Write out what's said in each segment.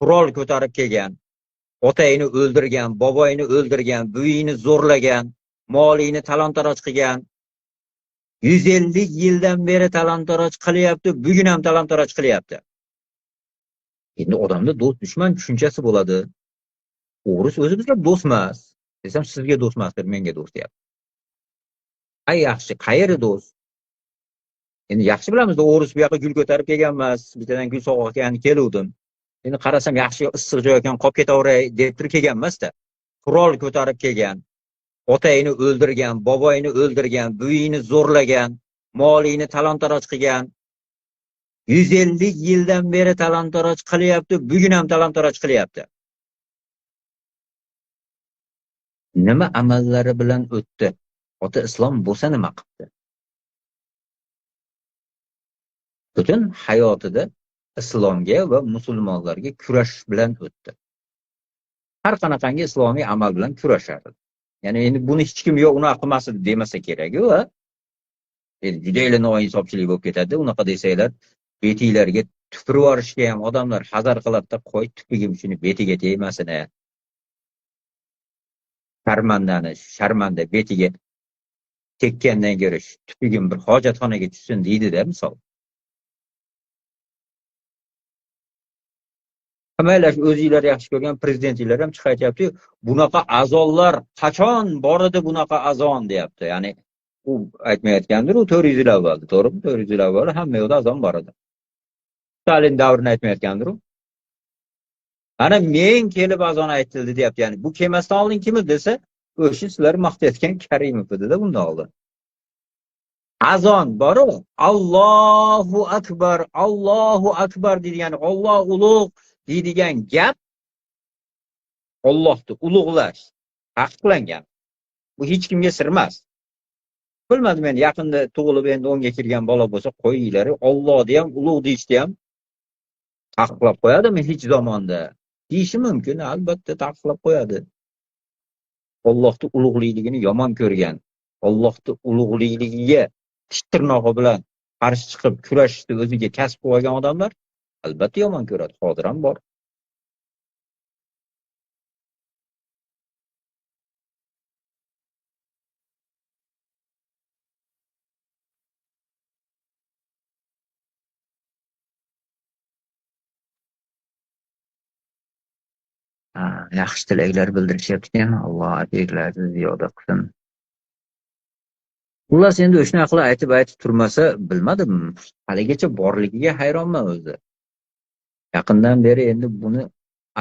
qurol ko'tarib kelgan, otangni o'ldirgan, boboyni o'ldirgan, buyingni zo'rlagan, molingni talon-taroj qilgan, 150 yildan beri talon-taroj qilyapti, bugun ham talon-taroj qilyapti. Endi odamda do'st dushman tushunchasi bo'ladi. O'g'ris o'zi bizga do'st emas. Desam, sizga do'st emasdir, menga do'st deyapti. Ay yaxshi, qayeri do'st? Endi yaxshi bilamiz-da, o'g'ris bu yoqqa gul ko'tarib kelgan emas, bittadan gul sovg'a qilgan keluvdim. Endi qarasam yaxshi issiq joy ekan, qolib ketaveray deb turib kelgan emas-da. Qurol ko'tarib kelgan, otangni o'ldirgan, boboyni o'ldirgan, buyingni zo'rlagan, molingni talon-taroj qilgan, 150 yildan beri talon-taroj qilyapti, bugun ham talon-taroj qilyapti. Nima amallari bilan o'tdi? Ota islom bo'lsa nima qildi? Butun hayotida islomga va musulmonlarga kurash bilan o'tdi. Har qanaqangi islomiy amal bilan kurashardi. Ya'ni endi buni hech kim yo'q, unaqa qilmasin demasa kerak-ku. Endi juda noinsobchilik bo'lib ketadi. Unaqa desanglar, betinglarga tupurib yorishga ham odamlar hazar qiladi-da, qo'y tupugim shuni betiga tegmasin. Sharmanda betiga tekkandan ko'ra tupugim bir hojatxonaga tushsin deydi-da, misol. Mayli, o'zinglar yaxshi ko'rgan prezidentinglar ham chiqib aytayapti, bunaqa azonlar qachon bor edi, bunaqa azon deyapti. Ya'ni u aytmayotgandir, u 400 yil avval, to'g'rimi? 400 yil avval hamma yoqda azon bor edi. Stalin davrini aytmayotgandir u. Ana men kelib azon aytildi deyapti. Ya'ni bu kelmasdan oldin kim edi desa, o'sha sizlar maqtayotgan Karimov edi-da bundan oldin. Azon bor-ku, Allohu akbar deydigan, Alloh ulug' deydigan gap Allohni ulug'lash taqiqlangan. Bu hech kimga sir emas. Bilmadim, men yaqinda tug'ilib endi 10ga kirgan bola bo'lsa, qo'yinglar, Allohni ham ulug' deyishni ham taqiqlab qo'yadimi hech zamonda? Deyishi mumkin, albatta taqiqlab qo'yadi. Allohni ulug'ligini yomon ko'rgan, Allohni ulug'ligiga tish tirnog'i bilan qarshi chiqib kurashishni o'ziga kasb qilib olgan odamlar albatta yomon ko'radi, hozir ham bor. Yaxshi tilaklar bildirishyapti-kan, Alloh ajrlarini ziyoda qilsin. Xullas, endi o'shani qilib aytib turmasa, bilmadim, haligacha borligiga hayronman o'zi. Yaqindan beri endi buni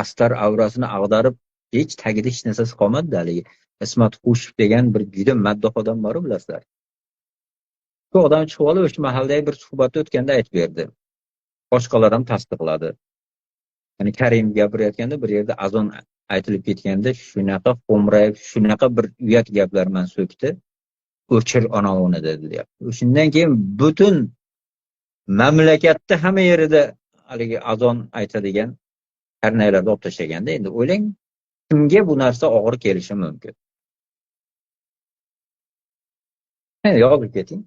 astar avrasini ag'darib, hech tagida hech narsasi qolmadi. Haligi Ismat Xushev degan bir juda maddoh odam bor, bilasizlar. Bu odam chiqib olib, o'sha mahaldagi bir suhbatda o'tganda aytib berdi. Boshqalar ham tasdiqladi. Ya'ni Karim gapirayotganda bir yerda azon aytilib ketganda shunaqa qo'mrayib, shunaqa bir uyat gaplar bilan so'kdi. O'chir onovini dedi deyapti. Shundan keyin butun mamlakatda hamma yerida haligi azon aytadigan karnaylarni olib tashlaganda, endi o'ylang, kimga bu narsa og'ir kelishi mumkin? Yozib keting.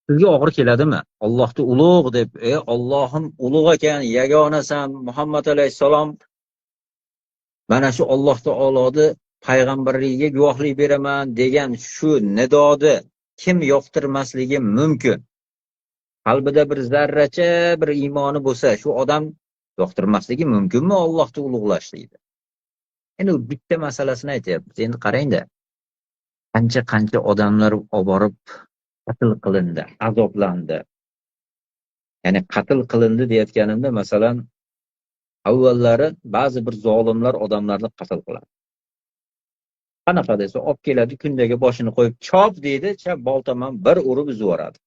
Sizga og'ir keladimi? Allohni ulug' deb, Allohim ulug' ekan, yagonasan, Muhammad alayhisalom, mana shu Alloh taoloni payg'ambarligiga guvohlik beraman degan shu nidoni kim yoqtirmasligi mumkin? Qalbida bir zarracha bir iymoni bo'lsa, shu odam yoqtirmasligi mumkinmi Allohni ulug'lashlikni? Endi bitta masalasini aytyapmiz. Endi qarang-da. Qancha odamlar olib borib qatl qilindi, azoblandi. Ya'ni qatl qilindi deyotganimda, masalan, avvallari ba'zi bir zolimlar odamlarni qatl qiladi. Qanaqa desa, olib keladi, kundaga boshini qo'yib, chop deydi, chap boltaman bir urib uzib yuboradi.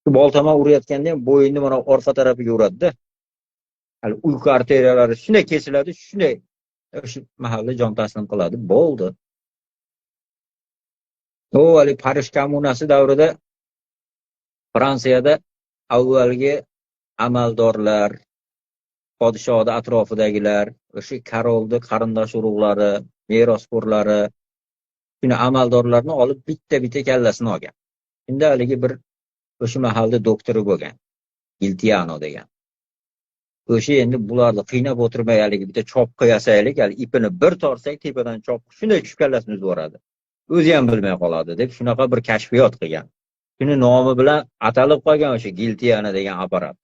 Shu boltaman urayotganda ham bo'yinni mana orqa tarafiga uradi-da. Hali uyqu arteriyalari shunday kesiladi, shunday o'sha mahalla jon taslim qiladi, bo'ldi. Hali Parij kommunasi davrida Fransiyada avvalgi amaldorlar, podshohning atrofidagilar, o'sha Karolning qarindosh urug'lari, merosxo'rlari, shuni amaldorlarni olib bitta kallasini olgan. Shunda haligi bir o'sha mahalda doktori bo'lgan, Giltiano degan. O'sha endi bularni qiynab o'tirmaylik, bitta chopqi yasaylik, hali ipini bir torsak tepadan chopqi shunday tushib kallasini uzib yuboradi. O'zi ham bilmay qoladi deb shunaqa bir kashfiyot qilgan. Shuni nomi bilan atalib qolgan o'sha Giltiana degan apparat.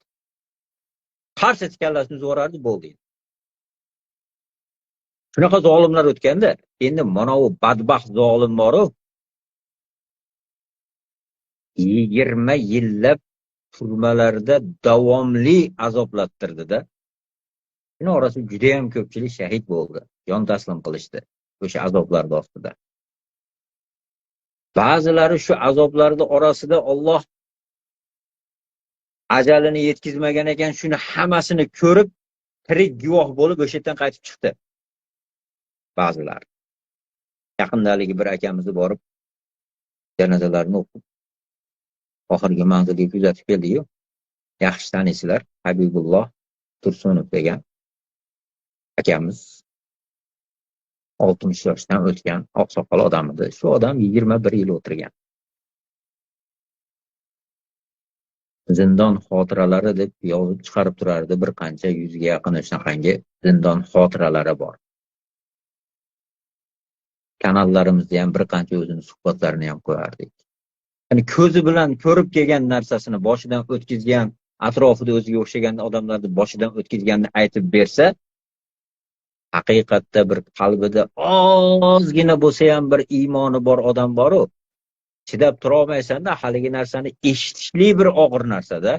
Qars etib kallasini uzib yuboradi, bo'ldi. Shunaqa zolimlar o'tganda, endi mana bu badbaxt zolim bor-ku, 20 yillab turmalarda davomli azoblattirdi-da. Shuni orasida juda ham ko'pchilik shahid bo'ldi, jon taslim qilishdi o'sha azoblar ostida. Ba'zilari shu azoblarning orasida Alloh ajalini yetkazmagan ekan, shuni hammasini ko'rib, tirik guvoh bo'lib o'sha yerdan qaytib chiqdi. Ba'zilar. Yaqindaligi bir akamizni borib janozalarini o'qib, oxirgi manzilga kuzatib keldi-yu. Yaxshi taniysizlar, Habibulloh Tursunov degan akamiz 60 yoshdan o'tgan oqsoqol odam edi. Shu odam 21 yil o'tirgan. Zindon xotiralari deb yozib chiqarib turardi, bir qancha 100 ga yaqin shunaqangi zindon xotiralari bor. Kanallarimizda ham bir qancha o'zini suhbatlarini ham qo'yardik. Ya'ni ko'zi bilan ko'rib kelgan narsasini boshidan o'tkazgan, atrofida o'ziga o'xshagan odamlarni boshidan o'tkazganini aytib bersa, haqiqatda bir qalbida ozgina bo'lsa ham bir iymoni bor odam bor-ku, chidab tura olmaysan-da, haligi narsani eshitishli bir og'ir narsa-da.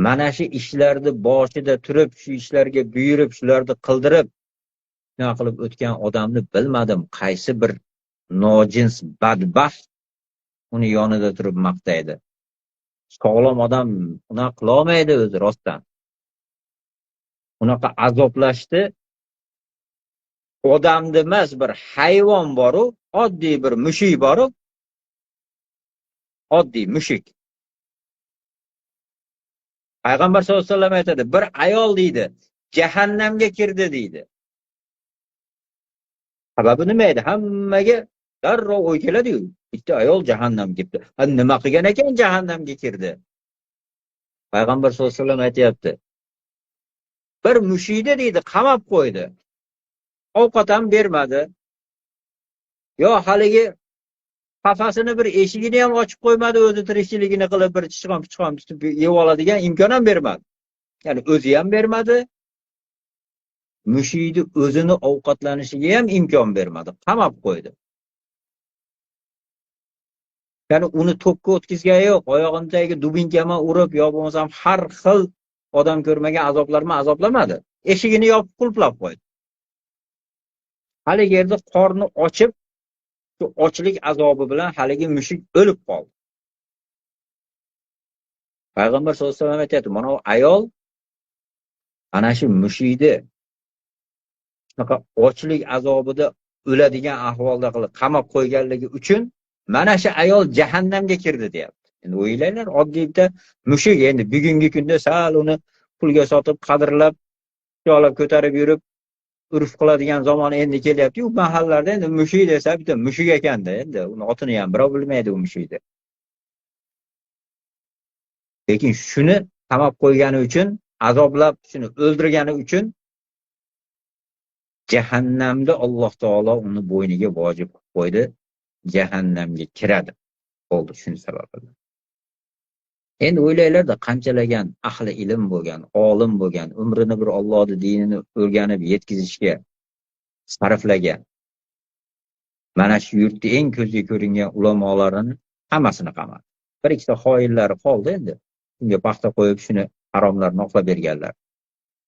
Mana shu ishlarni boshida turib, shu ishlarga buyurib, shularni qildirib, nima qilib o'tgan odamni bilmadim, qaysi bir nojins badbaxt uni yonida turib maqtaydi. Sog'lom odam unaqa qila olmaydi o'zi rostdan. Unaqa azoblashdi. Odamni emas, bir hayvon boru, oddiy bir mushuk boru, oddiy mushuk. Payg'ambar sollallohu alayhi vasallam aytadi, bir ayol deydi, jahannamga kirdi deydi. Sababi nima edi? Hammaga darrov o'y keladi-yu, bitta ayol jahannamga kirdi. Nima qilgan ekan jahannamga kirdi? Payg'ambar sollallohu alayhi vasallam aytayapti. Bir mushukni deydi, qamab qo'ydi. Ovqat ham bermadi. Yo haligi qafasini bir eshigini ham ochib qo'ymadi, o'zi tirikchiligini qilib bir chichqon tutib yeb oladigan imkon ham bermadi. Ya'ni o'zi ham bermadi. Mushukni o'zini ovqatlanishiga ham imkon bermadi. Qamab qo'ydi. Ya'ni uni to'pga o'tkazgani yo'q, oyog'ini dubinkama urib, yo bo'lmasam har xil odam ko'rmagan azoblarni azoblamadi. Eshigini yopib qulplab qo'ydi. Haligi yerda qorni ochib, shu ochlik azobi bilan haligi mushuk o'lib qoldi. Payg'ambar sollallohu alayhi vasallam aytadi, mana bu ayol ana shu mushukni shunaqa ochlik azobida o'ladigan ahvolda qilib qamab qo'yganligi uchun mana shu ayol jahannamga kirdi deyapti. Endi o'ylanglar, oddiyda mushuk endi bugungi kunda sal uni pulga sotib, qadrlab, olib ko'tarib yurib urf qiladigan zamon endi kelyapti. U mahallarda endi mushuk desa bitta mushuk ekanda, endi uni otini ham birov bilmaydi u mushukni. Lekin shuni qamab qo'ygani uchun, azoblab shuni o'ldirgani uchun jahannamda Alloh taolo uni bo'yniga vojib qilib qo'ydi, jahannamga kiradi. Bo'ldi shuni sababi. Endi o'ylanglarda qanchalagan ahli ilm bo'lgan, olim bo'lgan, umrini bir Allohning dinini o'rganib yetkazishga sarflagan. Mana shu yurtda eng ko'zga ko'ringan ulamolarini hammasini qamadi. Bir ikkita xoinlari qoldi endi. Unga paxta qo'yib shuni haromlarni oqlab berganlar.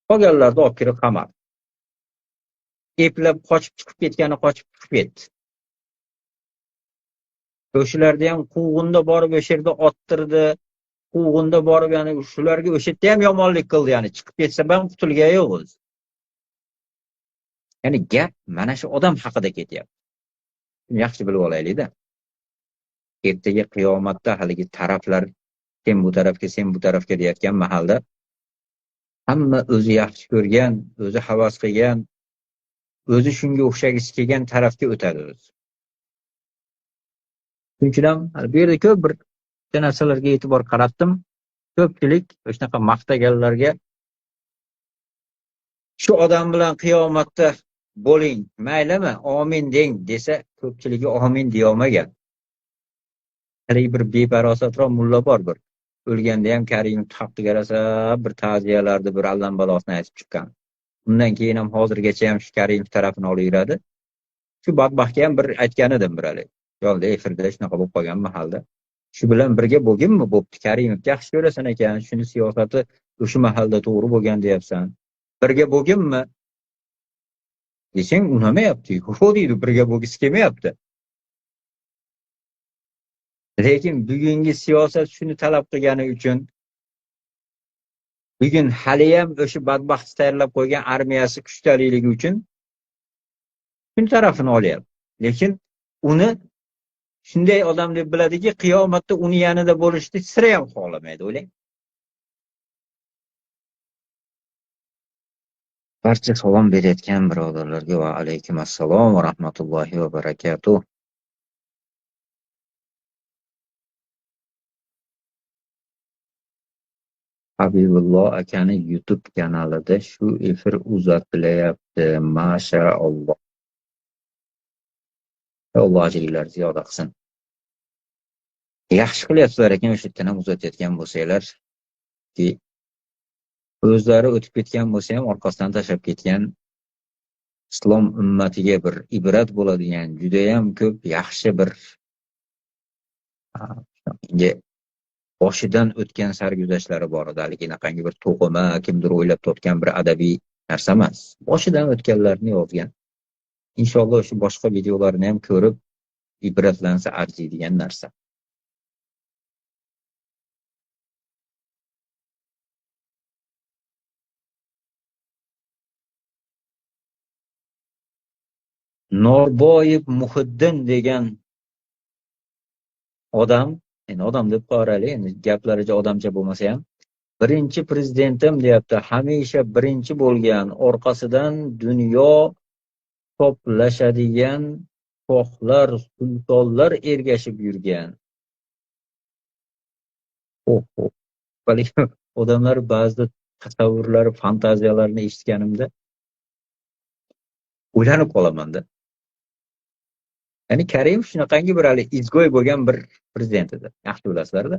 Qolganlarni olib kirib qamadi. Eplab qochib chiqib ketdi. O'shalarda ham quvg'inda borib o'sha yerda ottirdi. Quvg'inda borib, ya'ni shularga o'sha yerda ham yomonlik qildi, ya'ni chiqib ketsa ham qutulgani yo'q o'zi. Ya'ni gap mana shu odam haqida ketyapti. Yaxshi bilib olaylik-da. Ertaga qiyomatda haligi taraflar sen bu tarafga deyotgan mahalda hamma o'zi yaxshi ko'rgan, o'zi havas qilgan, o'zi shunga o'xshagisi kelgan tarafga o'tadi o'zi. Shuning uchun ham bu yerda ko'p bir narsalarga e'tibor qaratdim. ko'pchilik shunaqa maqtaganlarga shu odam bilan qiyomatda bo'ling, maylimi, omin deng desa, ko'pchiligi omin deyolmagan. Haligi bir befarosatroq mulla bor bir. O'lganda ham Karimov haqqiga rosa bir ta'ziyalarni bir allambalosini aytib chiqqan. Undan keyin ham hozirgacha ham shu Karimov tarafini olaveradi. Shu badbaxtga ham bir aytgan edim bir hali. Yo'lda efirda shunaqa bo'lib qolgan mahalda. Shu bilan birga bo'lginmi bo'pti, Karimovga yaxshi ko'rasan ekan, shuni siyosati o'sha mahalda to'g'ri bo'lgan deyapsan. Birga bo'lginmi desang unamayapti. Yo'q deydi, birga bo'lgisi kelmayapti. Lekin bugungi siyosat shuni talab qilgani uchun bugun haliyam o'sha badbaxt tayyorlab qo'ygan armiyasi kuchtaliligi uchun shuni tarafini olyapti. Lekin uni shunday odam deb biladiki, qiyomatda uni yanida bo'lishni sira ham xohlamaydi, o'ylang. Barcha salom berayotgan birodarlarga va alaykum assalom va rahmatullohi va barakatuh. Habibullo akani YouTube kanalida shu efir uzatilayapti. Mashaalloh. Alloh ajringlarni ziyoda qilsin. Yaxshi qilyapsizlar ekan, o'sha yerdan ham uzatayotgan bo'lsanglar. Ki o'zlari o'tib ketgan bo'lsa ham orqasidan tashlab ketgan islom ummatiga bir ibrat bo'ladigan juda ham ko'p yaxshi bir boshidan o'tgan sarguzashtlari bor edi. Lekin qanday bir to'qima, kimdir o'ylab topgan bir adabiy narsa emas. Boshidan o'tganlarni yozgan. Inshaalloh shu boshqa videolarni ham ko'rib ibratlansa arziydigan narsa. Norboyev Muhiddin degan odam, endi odam deb qaraylik, endi gaplaricha odamcha bo'lmasa ham, birinchi prezidentim deyapti, hamisha birinchi bo'lgan, orqasidan dunyo toplashadigan shohlar, sultonlar ergashib yurgan. Odamlar ba'zida tasavvurlari, fantaziyalarini eshitganimda o'ylanib qolamanda. Ya'ni Karimov shunaqangi bir hali izgo'y bo'lgan bir prezident edi. Yaxshi bilasizlar-da.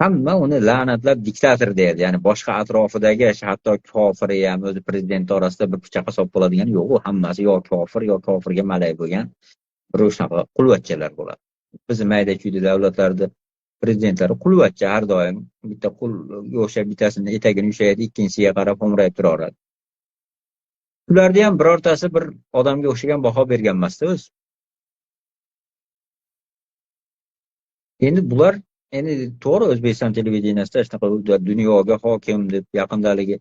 Hamma uni la'natlab diktator deydi. Ya'ni boshqa atrofidagi hatto kofiri ham o'zi prezident orasida bir pichoqqa solib qoladigan yo'q. Hammasi yo kofir yo kofirga malay bo'lgan bir shunaqa qulvatchalar bo'ladi. Biz mayda-chuyda davlatlarda prezidentlari qulvatcha har doim bitta qul o'sha bittasini etagini ushlaydi, ikkinchisiga qarab xo'mrayib turaveradi. Ularda ham birortasi bir odamga o'xshagan baho bergan emas-da o'zi. Endi bular endi to'g'ri O'zbekiston televideniyasida shunaqa dunyoga hokim deb yaqindaligi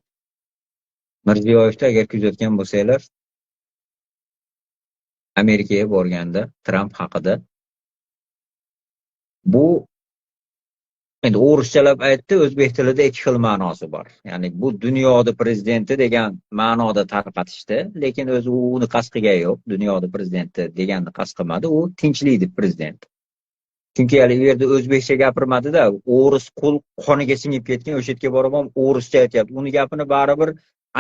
Mirziyoyevni agar kuzatgan bo'lsanglar, Amerikaga borganda Tramp haqida bu endi o'rischalab aytdi, o'zbek tilida ikki xil ma'nosi bor. Ya'ni bu dunyoda prezidenti degan ma'noda tarqatishdi, lekin o'zi uni qasd qilgani yo'q. Dunyoda prezidenti deganni qasd qilmadi, u tinchlikdi prezident. Chunki hali u yerda o'zbekcha gapirmadi-da, o'ris qo'l qoniga singib ketgan, o'sha yerga borib ham o'rischa aytyapti. Uni gapini baribir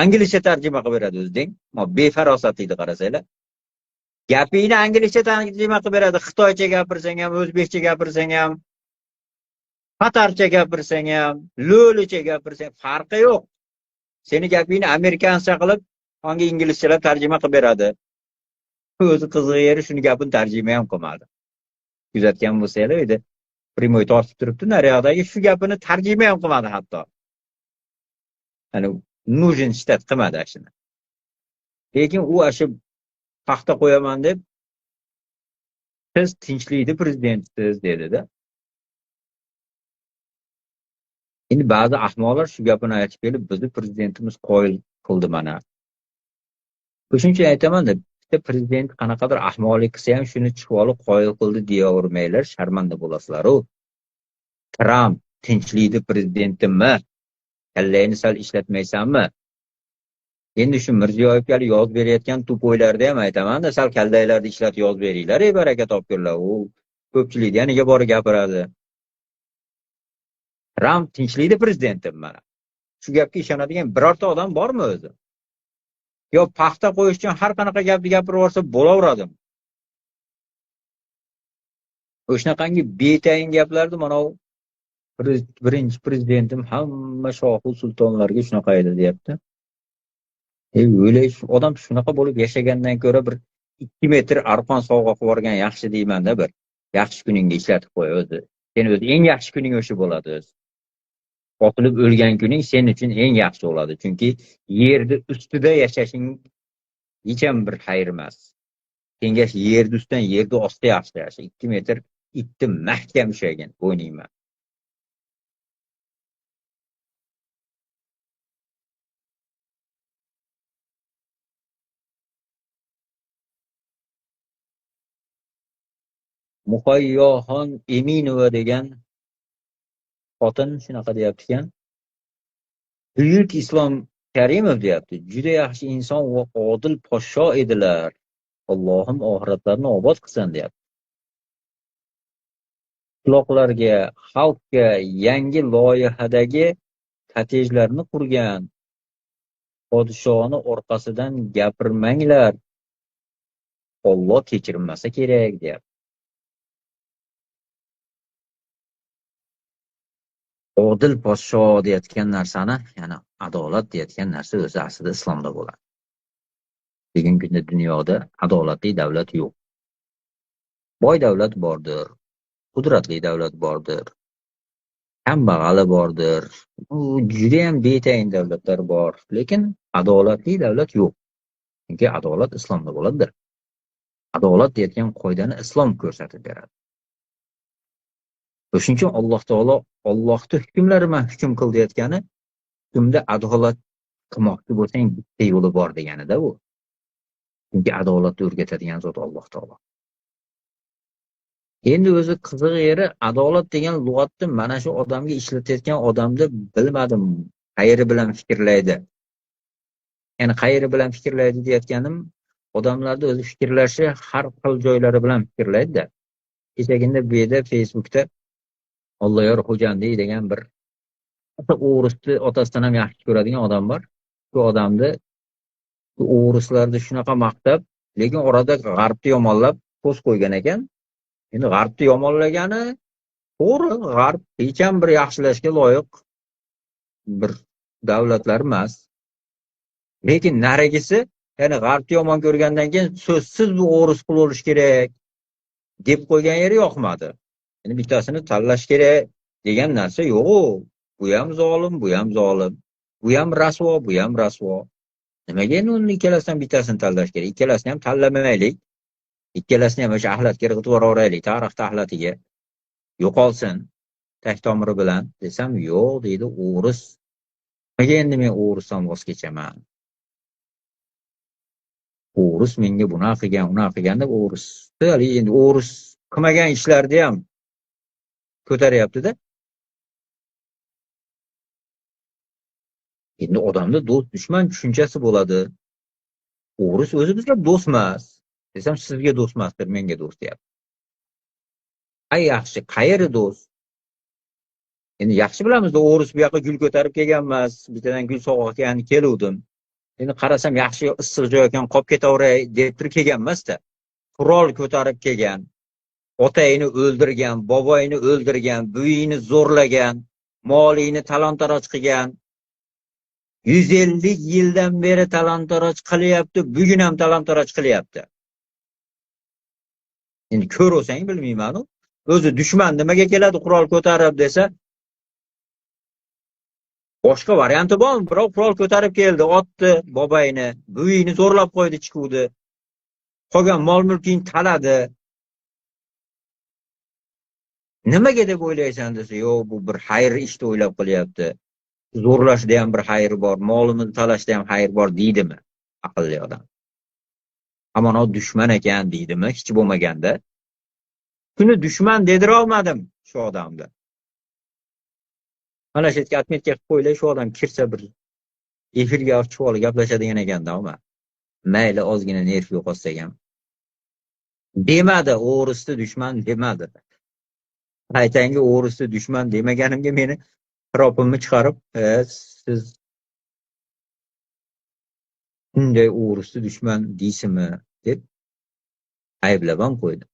inglizcha tarjima qilib beradi o'zidek. Befarosatlikni qarasanglar. Gapingni inglizcha tarjima qilib beradi. Xitoycha gapirsang ham, o'zbekcha gapirsang ham, tatarcha gapirsang ham, lo'licha gapirsang farqi yo'q. Seni gapingni amerikancha qilib, onga inglizchalab tarjima qilib beradi. O'zi qizig'i yeri shuni gapini tarjima ham qilmadi. Kuzatgan bo'lsanglar edi, primoy tortib turibdi, naryoqdagi shu gapini tarjima ham qilmadi hatto. Ya'ni нужен shtat qilmadi shuni. Lekin u shu taxta qo'yaman deb siz tinchlikni prezidentsiz dedi-da. Endi ba'zi ahmoqlar shu gapini aytib kelib, bizni prezidentimiz qoyil qildi mana. O'shuncha aytaman-da, bitta prezident qanaqadir ahmoqlik qilsa ham shuni chiqib olib qoyil qildi deyavermanglar, sharmanda bo'lasizlar-ku. Tramp tinchlikni prezidentimi? Kallangni sal ishlatmaysanmi? Endi shu Mirziyoyevga yozib berayotgan tupoylarda ham aytaman-da, sal kallanglarni ishlatib yozib beringlar, baraka topinglar. U ko'pchilik yaniga borib gapiradi. Tramp tinchlikni prezidentim mana. Shu gapga ishonadigan birorta odam bormi o'zi? Yo paxta qo'yish uchun har qanaqa gapni gapirib yuborsa bo'laveradimi? O'shanaqangi betayin gaplarni mana birinchi prezidentim hamma shohu sultonlarga shunaqa edi deyapti. O'ylaysiz, odam shunaqa bo'lib yashagandan ko'ra bir 2 metr arqon sovg'a qilib yuborgan yaxshi deymanda bir. Yaxshi kuningga ishlatib qo'y o'zi. Sen o'zi eng yaxshi kuning o'sha bo'ladi o'zi. Otilib o'lgan kuning sen uchun eng yaxshi bo'ladi. Chunki yerni ustida yashashing hech ham bir xayr emas. Kengash yerni ustidan yerni ostida yaxshi yasha. 2 metr itni mahkam ushlagin bo'yningman. Muhayyoxon Eminova degan xotin shunaqa deyapti-kan. Buyuk Islom Karimov deyapti. Juda yaxshi inson va odil podsho edilar. Allohim oxiratlarini obod qilsin deyapti. Qishloqlarga, xalqqa yangi loyihadagi kottejlarni qurgan. Podshoni orqasidan gapirmanglar. Alloh kechirmasa kerak deyapti. Odil podsho deyotgan narsani, ya'ni adolat deyotgan narsa o'zi aslida islomda bo'ladi. Bugungi kunda dunyoda adolatli davlat yo'q. Boy davlat bordir, qudratli davlat bordir, kambag'ali bordir. U juda ham betayin davlatlar bor, lekin adolatli davlat yo'q. Chunki adolat islomda bo'ladi. Adolat deyotgan qoidani islom ko'rsatib beradi. O'shuning uchun Alloh taolo Allohning hukmlari bilan hukm qil deyotgani, hukmda adolat qilmoqchi bo'lsang bitta yo'li bor deganida bu. Chunki adolatni o'rgatadigan zot Alloh taolo. Endi o'zi qiziq yeri adolat degan lug'atni mana shu odamga ishlatayotgan odamni bilmadim qayeri bilan fikrlaydi. Ya'ni qayeri bilan fikrlaydi deyotganim, odamlarda o'zi fikrlashi har xil joylari bilan fikrlaydi-da. Kechagina bu yerda Facebookda Alloyor Xo'jandi degan bir o'g'risni otasidan ham yaxshi ko'radigan odam bor. Shu odamni o'g'rislarni shunaqa maqtab, lekin orada g'arbni yomonlab post qo'ygan ekan. Endi g'arbni yomonlagani to'g'ri, g'arb hech ham bir yaxshilashga loyiq bir davlatlar emas. Lekin narigisi, ya'ni g'arbni yomon ko'rgandan keyin so'zsiz bu o'g'ris qul bo'lish kerak deb qo'ygan yeri yoqmadi. Endi bittasini tanlash kerak degan narsa yo'q. Bu ham zolim, bu ham zolim. Bu ham rasvo, bu ham rasvo. Nimaga endi uni ikkalasidan bittasini tanlash kerak? Ikkalasini ham tanlamaylik. Ikkalasini ham o'sha axlatga irg'itib yuboraylik, tarix tahlatiga. Yo'qolsin tag tomiri bilan desam, yo'q deydi o'g'ris. Nimaga endi men o'g'risdan voz kechaman? O'g'ris menga bunaqa qilgan, unaqa qilgan deb o'g'ris. Endi o'g'ris qilmagan ishlarni ham ko'taryapti-da. Endi odamda do'st dushman tushunchasi bo'ladi. O'g'ris o'zi bizga do'st emas. Desam, sizga do'st emasdir, menga do'st deyapti. Ay yaxshi, qayeri do'st? Endi yaxshi bilamiz-da, o'g'ris bu yoqqa gul ko'tarib kelgan emas, bittadan gul sovg'a qilgan keluvdim. Endi qarasam yaxshi issiq joy ekan, qolib ketaveray deb turib kelgan emas-da. Qurol ko'tarib kelgan. Otangni o'ldirgan, boboyni o'ldirgan, buyingni zo'rlagan, molingni talon-taroj qilgan. 150 yildan beri talon-taroj qilyapti, bugun ham talon-taroj qilyapti. Endi ko'rsang bilmayman-ku. O'zi dushman nimaga keladi qurol ko'tarib desa, boshqa varianti bormi? Biroq qurol ko'tarib keldi, otdi bobayni, buyingni zo'rlab qo'ydi, chiquvdi. Qolgan mol-mulkingni taladi. Nimaga deb o'ylaysan desa, yo'q, bu bir xayr ishni o'ylab qilyapti. Zo'rlashda ham bir xayr bor, molimizni talashda ham xayr bor deydimi aqlli odam? Ammo o dushman ekan deydimi hech bo'lmaganda? Shuni dushman dedira olmadim shu odamni. Mana shu yerga atmetga qilib qo'ylar, shu odam kirsa bir efirga chiqib olib gaplashadigan ekanda, ama mayli ozgina nerv yo'qotsak ham. Demadi, o'g'risni dushman demadi. Aytanga o'g'risni dushman demaganimga meni Ropimni chiqarib, siz bunday o'g'risi dushman deysizmi, deb ayblab ham qo'ydi.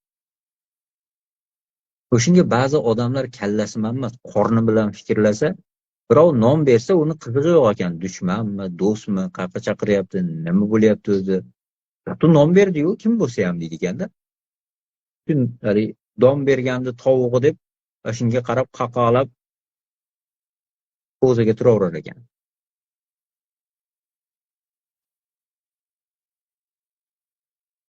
O'shanga ba'zi odamlar kallasi mammas qorni bilan fikrlasa, birov non bersa uni qizig'i yo'q ekan. Dushmanmi, do'stmi, qayerqa chaqiryapti, nima bo'lyapti o'zi? Tu non berdi-yu, kim bo'lsa ham deydi ekanda. Don bergandi tovug'i deb shunga qarab qaqalab ko'zaga turaverar ekan.